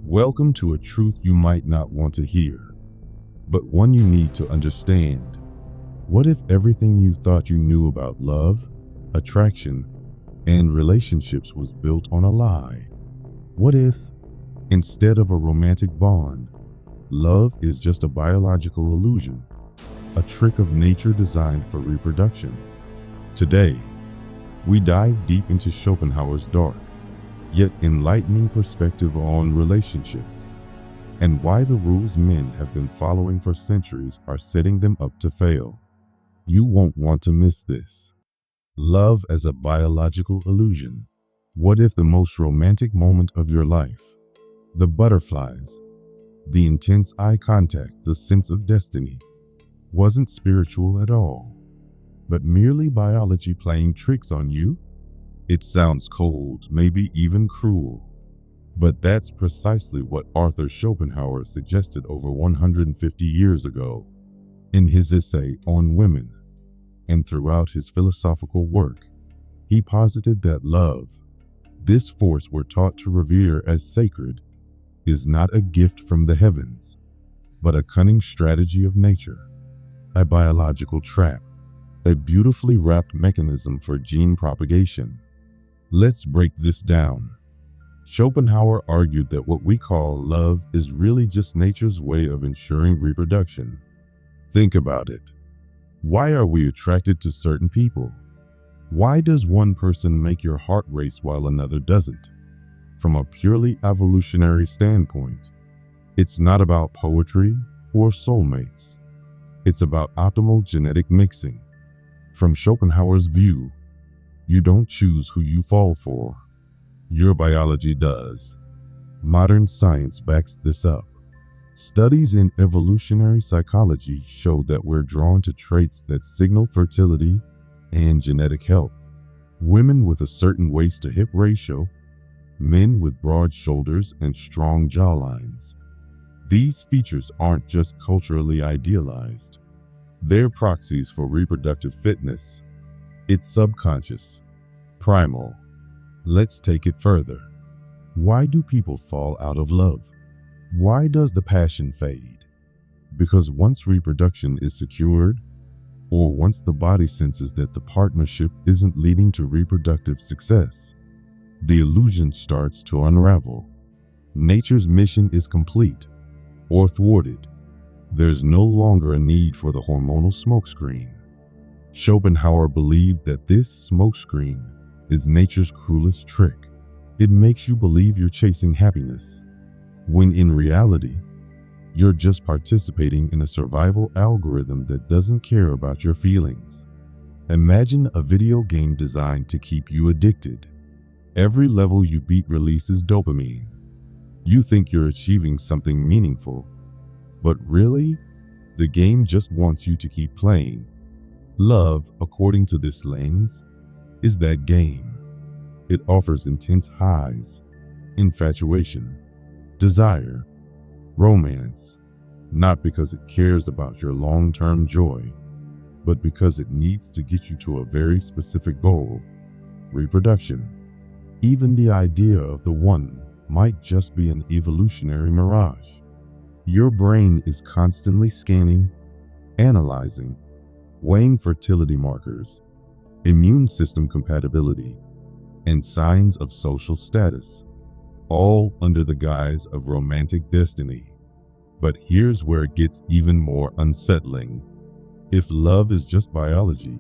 Welcome to a truth you might not want to hear, but one you need to understand. What if everything you thought you knew about love, attraction, and relationships was built on a lie? What if, instead of a romantic bond, love is just a biological illusion, a trick of nature designed for reproduction? Today, we dive deep into Schopenhauer's dark, yet enlightening perspective on relationships, and why the rules men have been following for centuries are setting them up to fail. You won't want to miss this. Love as a biological illusion. What if the most romantic moment of your life, the butterflies, the intense eye contact, the sense of destiny, wasn't spiritual at all, but merely biology playing tricks on you? It sounds cold, maybe even cruel, but that's precisely what Arthur Schopenhauer suggested over 150 years ago in his essay on women. And throughout his philosophical work, he posited that love, this force we're taught to revere as sacred, is not a gift from the heavens, but a cunning strategy of nature, a biological trap, a beautifully wrapped mechanism for gene propagation. Let's break this down. Schopenhauer argued that what we call love is really just nature's way of ensuring reproduction. Think about it. Why are we attracted to certain people? Why does one person make your heart race while another doesn't? From a purely evolutionary standpoint, it's not about poetry or soulmates. It's about optimal genetic mixing. From Schopenhauer's view, you don't choose who you fall for. Your biology does. Modern science backs this up. Studies in evolutionary psychology show that we're drawn to traits that signal fertility and genetic health. Women with a certain waist-to-hip ratio, men with broad shoulders and strong jawlines. These features aren't just culturally idealized. They're proxies for reproductive fitness. It's subconscious, primal. Let's take it further. Why do people fall out of love? Why does the passion fade? Because once reproduction is secured, or once the body senses that the partnership isn't leading to reproductive success, the illusion starts to unravel. Nature's mission is complete or thwarted. There's no longer a need for the hormonal smokescreen. Schopenhauer believed that this smokescreen is nature's cruelest trick. It makes you believe you're chasing happiness, when in reality, you're just participating in a survival algorithm that doesn't care about your feelings. Imagine a video game designed to keep you addicted. Every level you beat releases dopamine. You think you're achieving something meaningful, but really, the game just wants you to keep playing. Love, according to this lens, is that game. It offers intense highs, infatuation, desire, romance, not because it cares about your long-term joy, but because it needs to get you to a very specific goal, reproduction. Even the idea of the one might just be an evolutionary mirage. Your brain is constantly scanning, analyzing, weighing fertility markers, immune system compatibility, and signs of social status, all under the guise of romantic destiny. But here's where it gets even more unsettling. If love is just biology,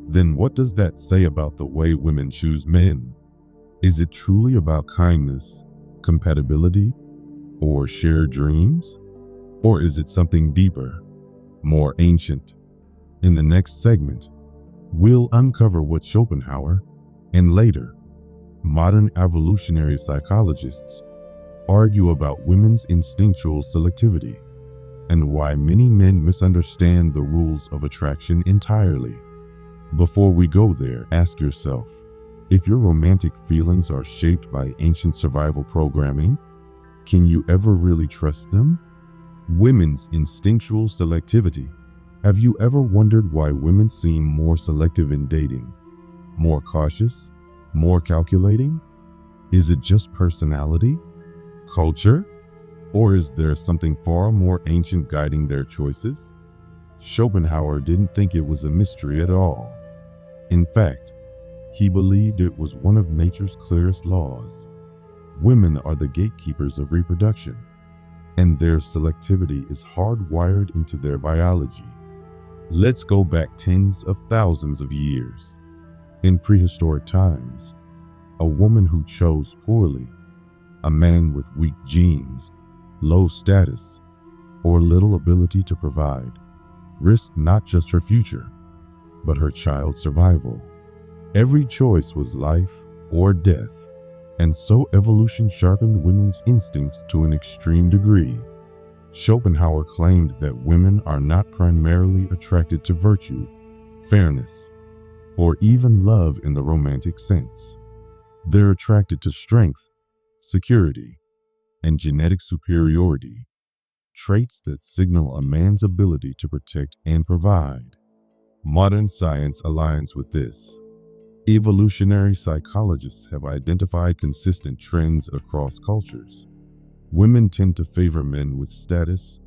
then what does that say about the way women choose men? Is it truly about kindness, compatibility, or shared dreams? Or is it something deeper, more ancient? In the next segment, we'll uncover what Schopenhauer, and later, modern evolutionary psychologists, argue about women's instinctual selectivity, and why many men misunderstand the rules of attraction entirely. Before we go there, ask yourself, if your romantic feelings are shaped by ancient survival programming, can you ever really trust them? Women's instinctual selectivity. Have you ever wondered why women seem more selective in dating, more cautious, more calculating? Is it just personality? Culture? Or is there something far more ancient guiding their choices? Schopenhauer didn't think it was a mystery at all. In fact, he believed it was one of nature's clearest laws. Women are the gatekeepers of reproduction, and their selectivity is hardwired into their biology. Let's go back tens of thousands of years. In prehistoric times, a woman who chose poorly, a man with weak genes, low status, or little ability to provide, risked not just her future, but her child's survival. Every choice was life or death, and so evolution sharpened women's instincts to an extreme degree. Schopenhauer claimed that women are not primarily attracted to virtue, fairness, or even love in the romantic sense. They're attracted to strength, security, and genetic superiority, traits that signal a man's ability to protect and provide. Modern science aligns with this. Evolutionary psychologists have identified consistent trends across cultures. Women tend to favor men with status,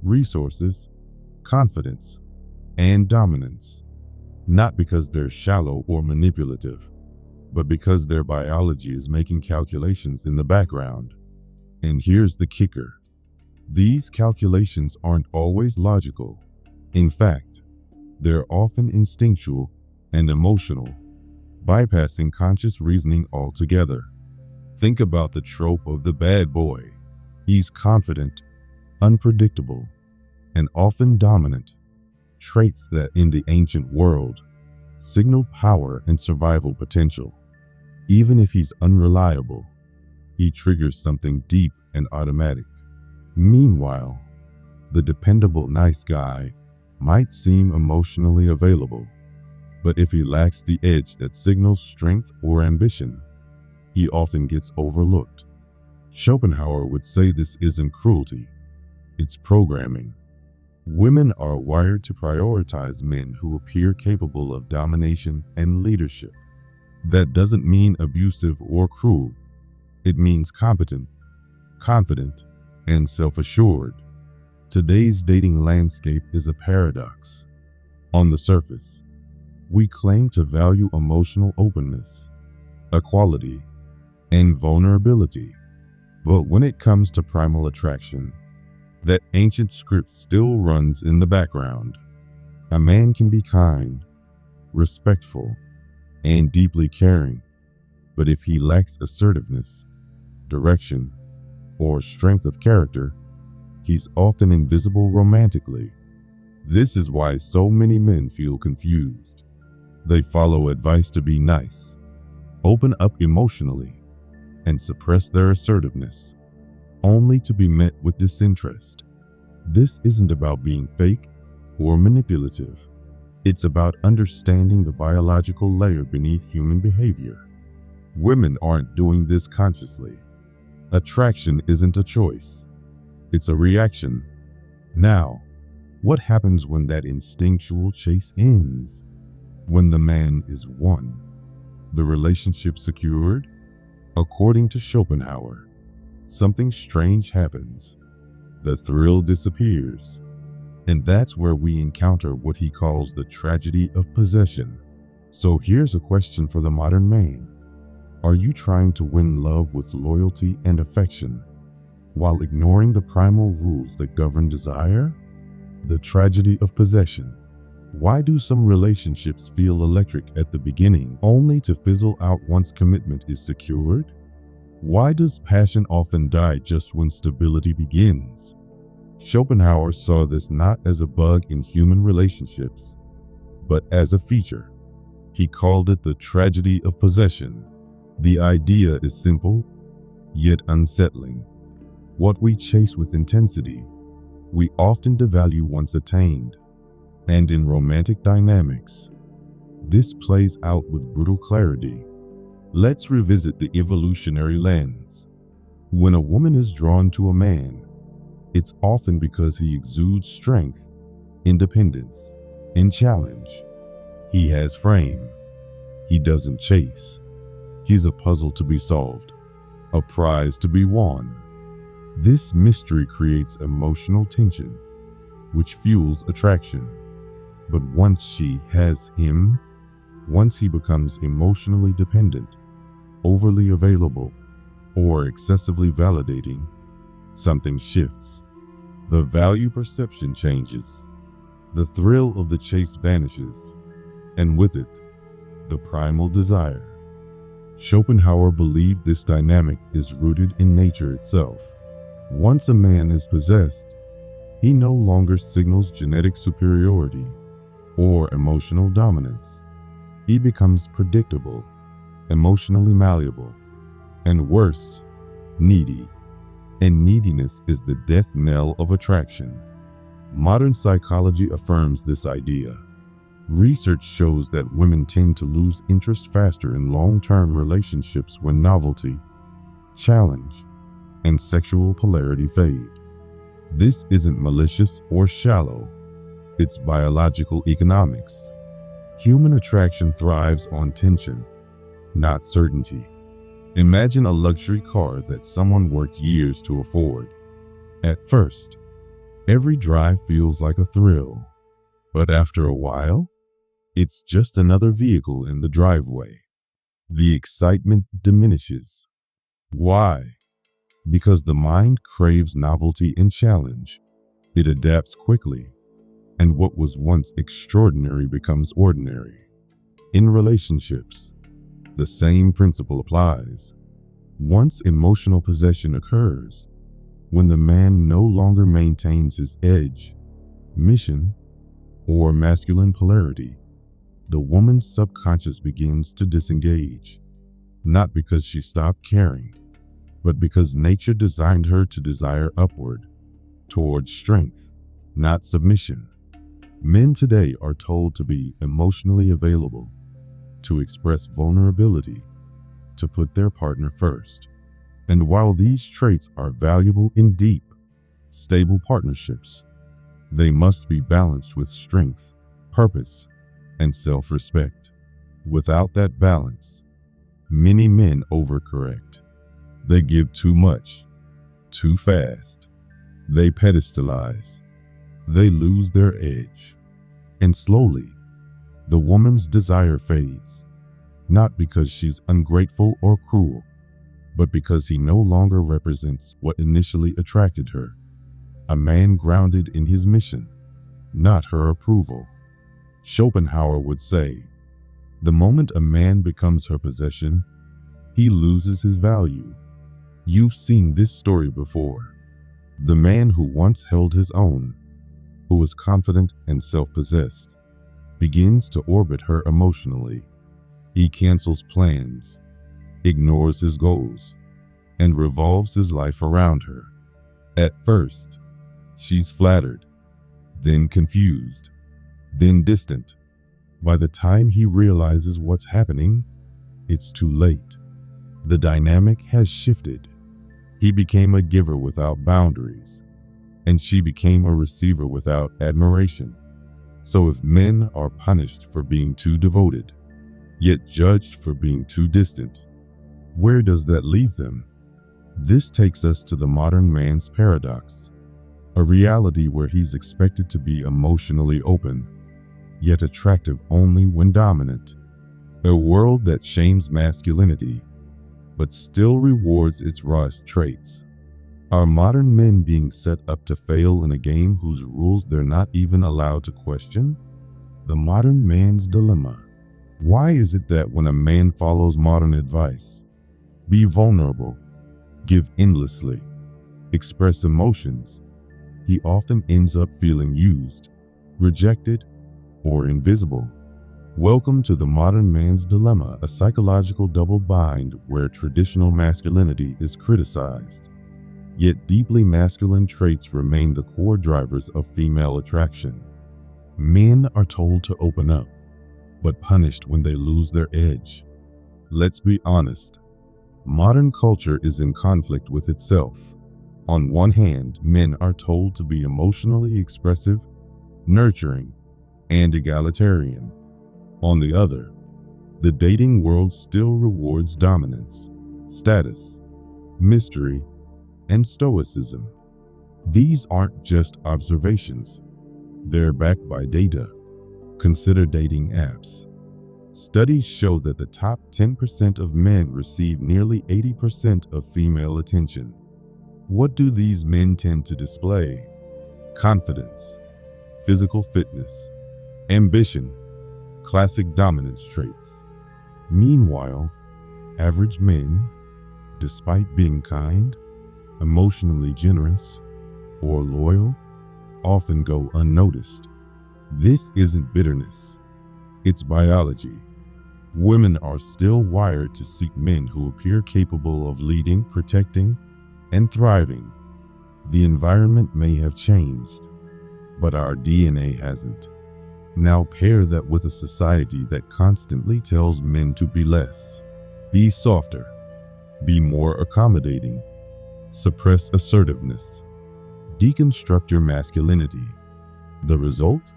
resources, confidence, and dominance, not because they're shallow or manipulative, but because their biology is making calculations in the background. And here's the kicker. These calculations aren't always logical. In fact, they're often instinctual and emotional, bypassing conscious reasoning altogether. Think about the trope of the bad boy. He's confident, unpredictable, and often dominant, traits that in the ancient world signal power and survival potential. Even if he's unreliable, he triggers something deep and automatic. Meanwhile, the dependable nice guy might seem emotionally available, but if he lacks the edge that signals strength or ambition, he often gets overlooked. Schopenhauer would say this isn't cruelty, it's programming. Women are wired to prioritize men who appear capable of domination and leadership. That doesn't mean abusive or cruel. It means competent, confident, and self-assured. Today's dating landscape is a paradox. On the surface, we claim to value emotional openness, equality, and vulnerability. But when it comes to primal attraction, that ancient script still runs in the background. A man can be kind, respectful, and deeply caring, but if he lacks assertiveness, direction, or strength of character, he's often invisible romantically. This is why so many men feel confused. They follow advice to be nice, open up emotionally, and suppress their assertiveness, only to be met with disinterest. This isn't about being fake or manipulative. It's about understanding the biological layer beneath human behavior. Women aren't doing this consciously. Attraction isn't a choice. It's a reaction. Now, what happens when that instinctual chase ends? When the man is won, the relationship secured? According to Schopenhauer, something strange happens. The thrill disappears. And that's where we encounter what he calls the tragedy of possession. So here's a question for the modern man. Are you trying to win love with loyalty and affection, while ignoring the primal rules that govern desire? The tragedy of possession. Why do some relationships feel electric at the beginning, only to fizzle out once commitment is secured? Why does passion often die just when stability begins? Schopenhauer saw this not as a bug in human relationships, but as a feature. He called it the tragedy of possession. The idea is simple, yet unsettling. What we chase with intensity, we often devalue once attained. And in romantic dynamics, this plays out with brutal clarity. Let's revisit the evolutionary lens. When a woman is drawn to a man, it's often because he exudes strength, independence, and challenge. He has frame. He doesn't chase. He's a puzzle to be solved, a prize to be won. This mystery creates emotional tension, which fuels attraction. But once she has him, once he becomes emotionally dependent, overly available, or excessively validating, something shifts. The value perception changes. The thrill of the chase vanishes, and with it, the primal desire. Schopenhauer believed this dynamic is rooted in nature itself. Once a man is possessed, he no longer signals genetic superiority or emotional dominance. He becomes predictable, emotionally malleable, and worse, needy. And neediness is the death knell of attraction. Modern psychology affirms this idea. Research shows that women tend to lose interest faster in long-term relationships when novelty, challenge, and sexual polarity fade. This isn't malicious or shallow. It's biological economics. Human attraction thrives on tension, not certainty. Imagine a luxury car that someone worked years to afford. At first, every drive feels like a thrill, but after a while, it's just another vehicle in the driveway. The excitement diminishes. Why? Because the mind craves novelty and challenge. It adapts quickly, and what was once extraordinary becomes ordinary. In relationships, the same principle applies. Once emotional possession occurs, when the man no longer maintains his edge, mission, or masculine polarity, the woman's subconscious begins to disengage, not because she stopped caring, but because nature designed her to desire upward, towards strength, not submission. Men today are told to be emotionally available, to express vulnerability, to put their partner first. And while these traits are valuable in deep, stable partnerships, they must be balanced with strength, purpose, and self-respect. Without that balance, many men overcorrect. They give too much, too fast. They pedestalize. They lose their edge. And slowly, the woman's desire fades, not because she's ungrateful or cruel, but because he no longer represents what initially attracted her. A man grounded in his mission, not her approval. Schopenhauer would say, the moment a man becomes her possession, he loses his value. You've seen this story before. The man who once held his own, who was confident and self-possessed, begins to orbit her emotionally. He cancels plans, ignores his goals, and revolves his life around her. At first, she's flattered, then confused, then distant. By the time he realizes what's happening, it's too late. The dynamic has shifted. He became a giver without boundaries, and she became a receiver without admiration. So if men are punished for being too devoted, yet judged for being too distant, where does that leave them? This takes us to the modern man's paradox, a reality where he's expected to be emotionally open, yet attractive only when dominant. A world that shames masculinity, but still rewards its rawest traits. Are modern men being set up to fail in a game whose rules they're not even allowed to question? The modern man's dilemma. Why is it that when a man follows modern advice, be vulnerable, give endlessly, express emotions, he often ends up feeling used, rejected, or invisible? Welcome to the modern man's dilemma, a psychological double bind where traditional masculinity is criticized, yet deeply masculine traits remain the core drivers of female attraction. Men are told to open up, but punished when they lose their edge. Let's be honest. Modern culture is in conflict with itself. On one hand, men are told to be emotionally expressive, nurturing, and egalitarian. On the other, the dating world still rewards dominance, status, mystery, and stoicism. These aren't just observations, they're backed by data. Consider dating apps. Studies show that the top 10% of men receive nearly 80% of female attention. What do these men tend to display? Confidence, physical fitness, ambition, classic dominance traits. Meanwhile, average men, despite being kind, emotionally generous, or loyal, often go unnoticed. This isn't bitterness, it's biology. Women are still wired to seek men who appear capable of leading, protecting, and thriving. The environment may have changed, but our DNA hasn't. Now pair that with a society that constantly tells men to be less, be softer, be more accommodating, suppress assertiveness, deconstruct your masculinity. The result?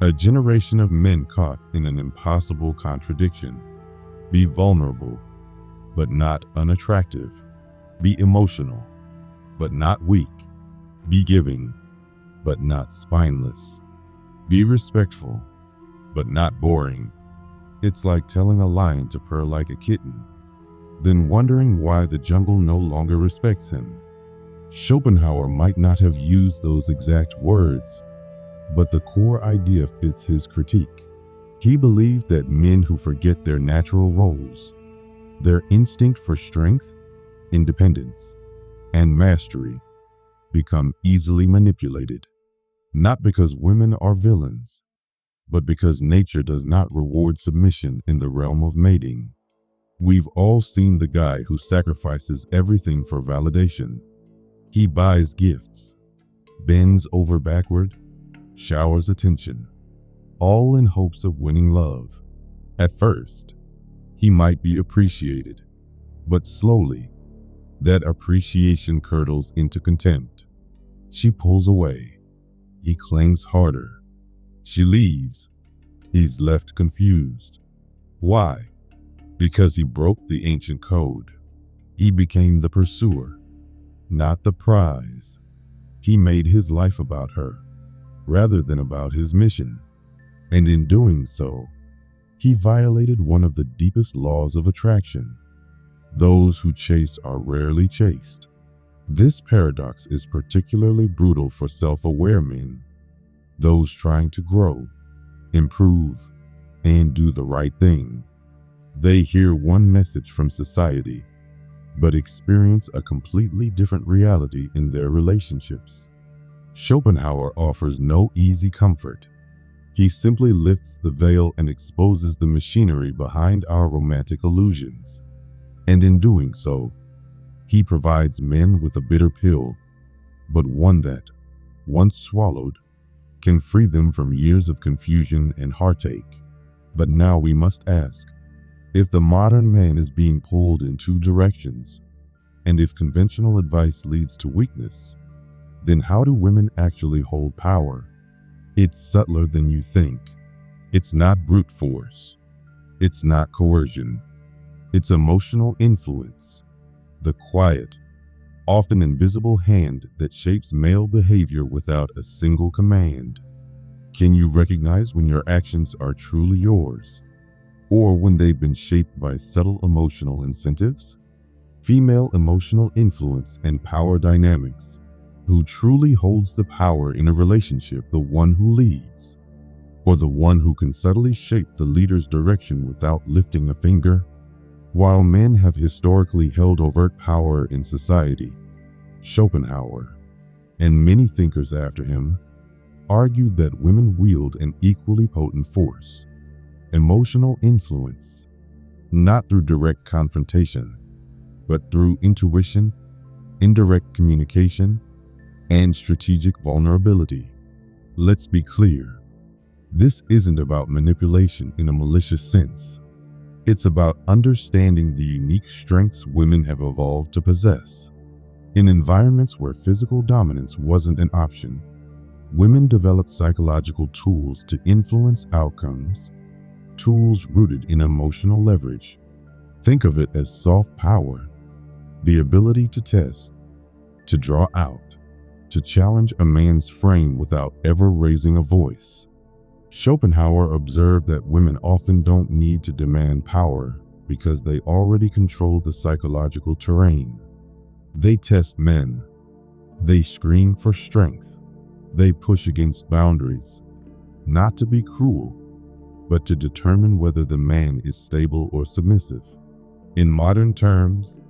A generation of men caught in an impossible contradiction. Be vulnerable, but not unattractive. Be emotional, but not weak. Be giving, but not spineless. Be respectful, but not boring. It's like telling a lion to purr like a kitten, then wondering why the jungle no longer respects him. Schopenhauer might not have used those exact words, but the core idea fits his critique. He believed that men who forget their natural roles, their instinct for strength, independence, and mastery, become easily manipulated. Not because women are villains, but because nature does not reward submission in the realm of mating. We've all seen the guy who sacrifices everything for validation. He buys gifts, bends over backward, showers attention, all in hopes of winning love. At first, he might be appreciated, but slowly, that appreciation curdles into contempt. She pulls away. He clings harder. She leaves. He's left confused. Why? Because he broke the ancient code. He became the pursuer, not the prize. He made his life about her, rather than about his mission. And in doing so, he violated one of the deepest laws of attraction. Those who chase are rarely chased. This paradox is particularly brutal for self-aware men, those trying to grow, improve, and do the right thing. They hear one message from society, but experience a completely different reality in their relationships. Schopenhauer offers no easy comfort. He simply lifts the veil and exposes the machinery behind our romantic illusions. And in doing so, he provides men with a bitter pill, but one that, once swallowed, can free them from years of confusion and heartache. But now we must ask, if the modern man is being pulled in two directions, and if conventional advice leads to weakness, then how do women actually hold power? It's subtler than you think. It's not brute force. It's not coercion. It's emotional influence, the quiet, often invisible hand that shapes male behavior without a single command. Can you recognize when your actions are truly yours, or when they've been shaped by subtle emotional incentives? Female emotional influence and power dynamics. Who truly holds the power in a relationship, the one who leads, or the one who can subtly shape the leader's direction without lifting a finger? While men have historically held overt power in society, Schopenhauer, and many thinkers after him, argued that women wield an equally potent force, emotional influence, not through direct confrontation, but through intuition, indirect communication, and strategic vulnerability. Let's be clear, this isn't about manipulation in a malicious sense. It's about understanding the unique strengths women have evolved to possess. In environments where physical dominance wasn't an option, women developed psychological tools to influence outcomes, tools rooted in emotional leverage. Think of it as soft power, the ability to test, to draw out, to challenge a man's frame without ever raising a voice. Schopenhauer observed that women often don't need to demand power because they already control the psychological terrain. They test men. They screen for strength. They push against boundaries, not to be cruel, but to determine whether the man is stable or submissive. In modern terms,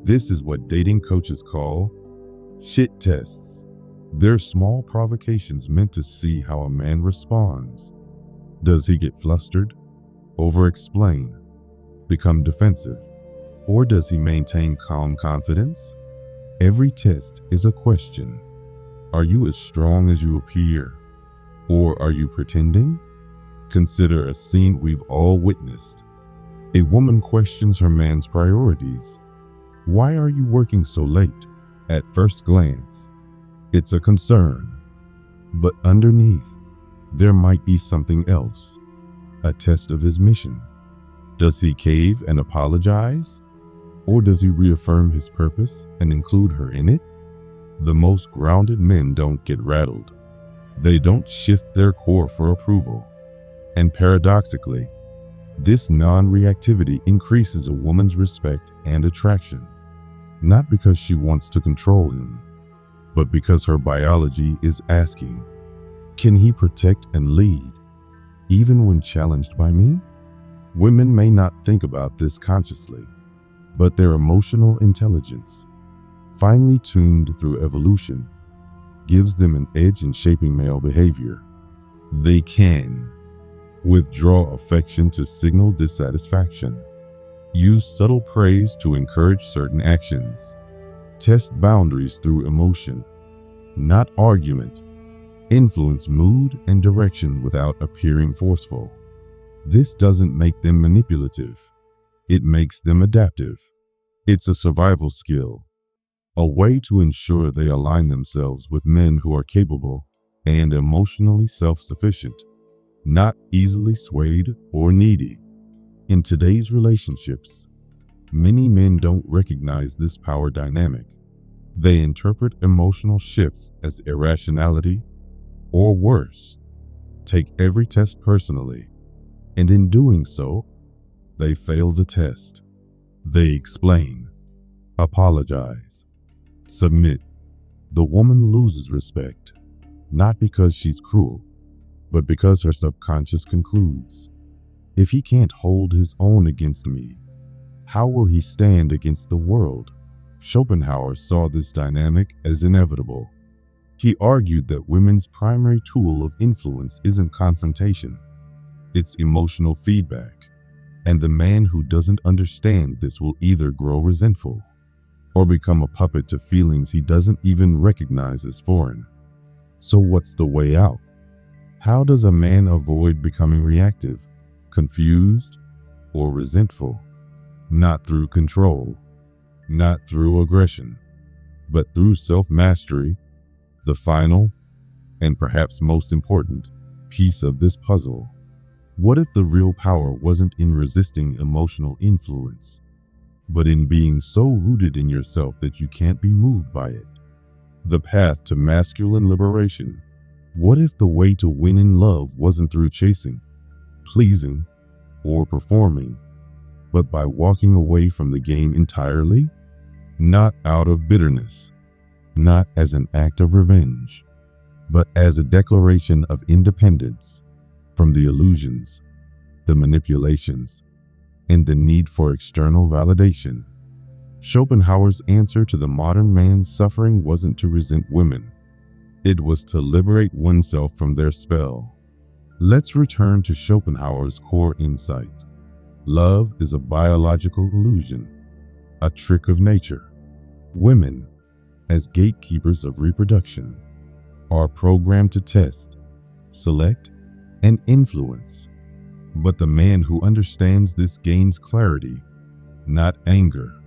this is what dating coaches call shit tests. They're small provocations meant to see how a man responds. Does he get flustered, over-explain, become defensive, or does he maintain calm confidence? Every test is a question. Are you as strong as you appear, or are you pretending? Consider a scene we've all witnessed. A woman questions her man's priorities. Why are you working so late? At first glance, it's a concern. But underneath, there might be something else. A test of his mission. Does he cave and apologize? Or does he reaffirm his purpose and include her in it? The most grounded men don't get rattled. They don't shift their core for approval. And paradoxically, this non-reactivity increases a woman's respect and attraction. Not because she wants to control him, but because her biology is asking, can he protect and lead, even when challenged by me? Women may not think about this consciously, but their emotional intelligence, finely tuned through evolution, gives them an edge in shaping male behavior. They can withdraw affection to signal dissatisfaction, use subtle praise to encourage certain actions, test boundaries through emotion, not argument, influence mood and direction without appearing forceful. This doesn't make them manipulative. It makes them adaptive. It's a survival skill, a way to ensure they align themselves with men who are capable and emotionally self-sufficient, not easily swayed or needy. In today's relationships, many men don't recognize this power dynamic. They interpret emotional shifts as irrationality, or worse, take every test personally, and in doing so, they fail the test. They explain, apologize, submit. The woman loses respect, not because she's cruel, but because her subconscious concludes, if he can't hold his own against me, how will he stand against the world? Schopenhauer saw this dynamic as inevitable. He argued that women's primary tool of influence isn't confrontation, it's emotional feedback. And the man who doesn't understand this will either grow resentful or become a puppet to feelings he doesn't even recognize as foreign. So what's the way out? How does a man avoid becoming reactive, confused, or resentful? Not through control, not through aggression, but through self-mastery, the final, and perhaps most important, piece of this puzzle. What if the real power wasn't in resisting emotional influence, but in being so rooted in yourself that you can't be moved by it? The path to masculine liberation. What if the way to win in love wasn't through chasing, pleasing, or performing, but by walking away from the game entirely? Not out of bitterness, not as an act of revenge, but as a declaration of independence from the illusions, the manipulations, and the need for external validation. Schopenhauer's answer to the modern man's suffering wasn't to resent women. It was to liberate oneself from their spell. Let's return to Schopenhauer's core insight. Love is a biological illusion, a trick of nature. Women, as gatekeepers of reproduction, are programmed to test, select, and influence. But the man who understands this gains clarity, not anger.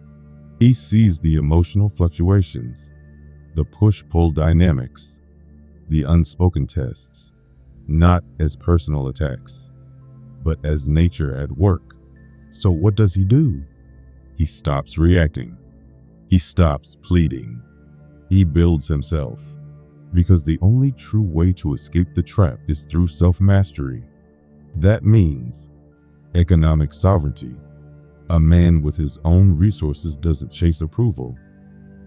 He sees the emotional fluctuations, the push-pull dynamics, the unspoken tests, not as personal attacks, but as nature at work. So what does he do? He stops reacting. He stops pleading. He builds himself, because the only true way to escape the trap is through self-mastery. That means economic sovereignty. A man with his own resources doesn't chase approval.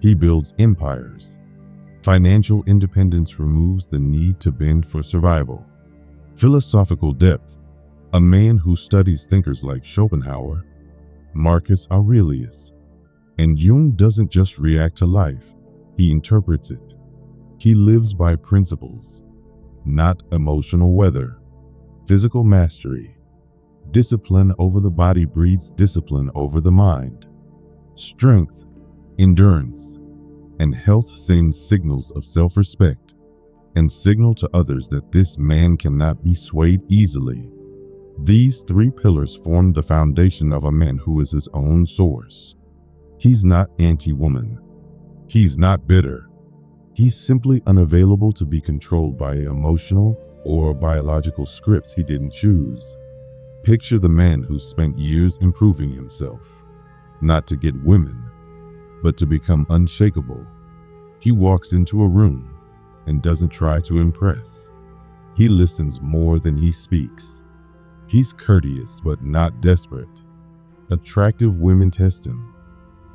He builds empires. Financial independence removes the need to bend for survival. Philosophical depth. A man who studies thinkers like Schopenhauer, Marcus Aurelius, and Jung doesn't just react to life, he interprets it. He lives by principles, not emotional weather. Physical mastery. Discipline over the body breeds discipline over the mind. Strength, endurance, and health send signals of self-respect and signal to others that this man cannot be swayed easily. These three pillars form the foundation of a man who is his own source. He's not anti-woman. He's not bitter. He's simply unavailable to be controlled by emotional or biological scripts he didn't choose. Picture the man who spent years improving himself, not to get women, but to become unshakable. He walks into a room and doesn't try to impress. He listens more than he speaks. He's courteous but not desperate. Attractive women test him,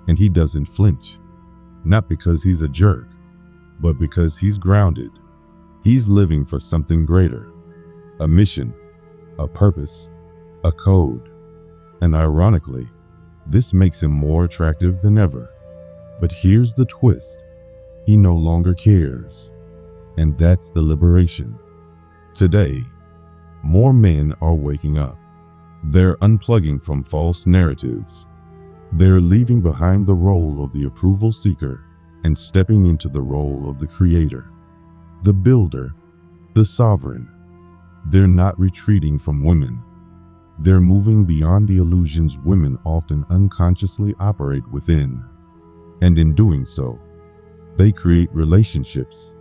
and he doesn't flinch. Not because he's a jerk, but because he's grounded. He's living for something greater. A mission, a purpose, a code. And ironically, this makes him more attractive than ever. But here's the twist. He no longer cares. And that's the liberation. Today, more men are waking up. They're unplugging from false narratives. They're leaving behind the role of the approval seeker and stepping into the role of the creator, the builder, the sovereign. They're not retreating from women. They're moving beyond the illusions women often unconsciously operate within. And in doing so, they create relationships,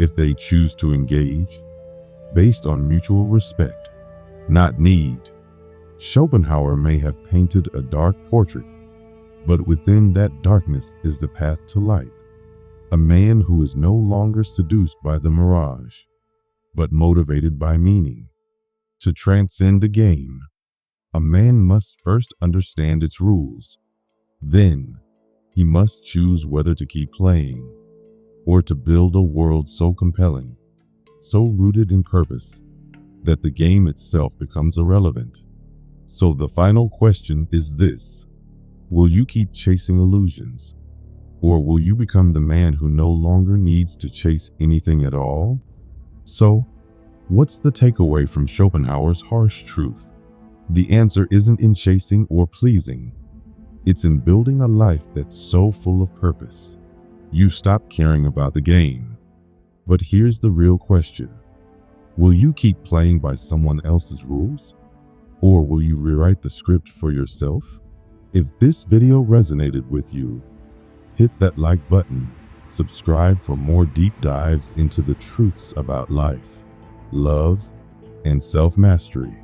if they choose to engage, based on mutual respect, not need. Schopenhauer may have painted a dark portrait, but within that darkness is the path to light. A man who is no longer seduced by the mirage, but motivated by meaning. To transcend the game, a man must first understand its rules. Then, he must choose whether to keep playing, or to build a world so compelling, so rooted in purpose, that the game itself becomes irrelevant. So the final question is this: will you keep chasing illusions? Or will you become the man who no longer needs to chase anything at all? So, what's the takeaway from Schopenhauer's harsh truth? The answer isn't in chasing or pleasing. It's in building a life that's so full of purpose. You stop caring about the game. But here's the real question. Will you keep playing by someone else's rules? Or will you rewrite the script for yourself? If this video resonated with you, hit that like button, subscribe for more deep dives into the truths about life, love, and self-mastery.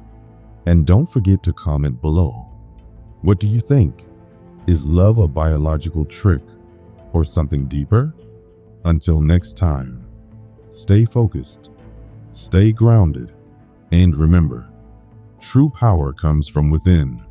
And don't forget to comment below. What do you think? Is love a biological trick or something deeper? Until next time, stay focused, stay grounded, and remember, true power comes from within.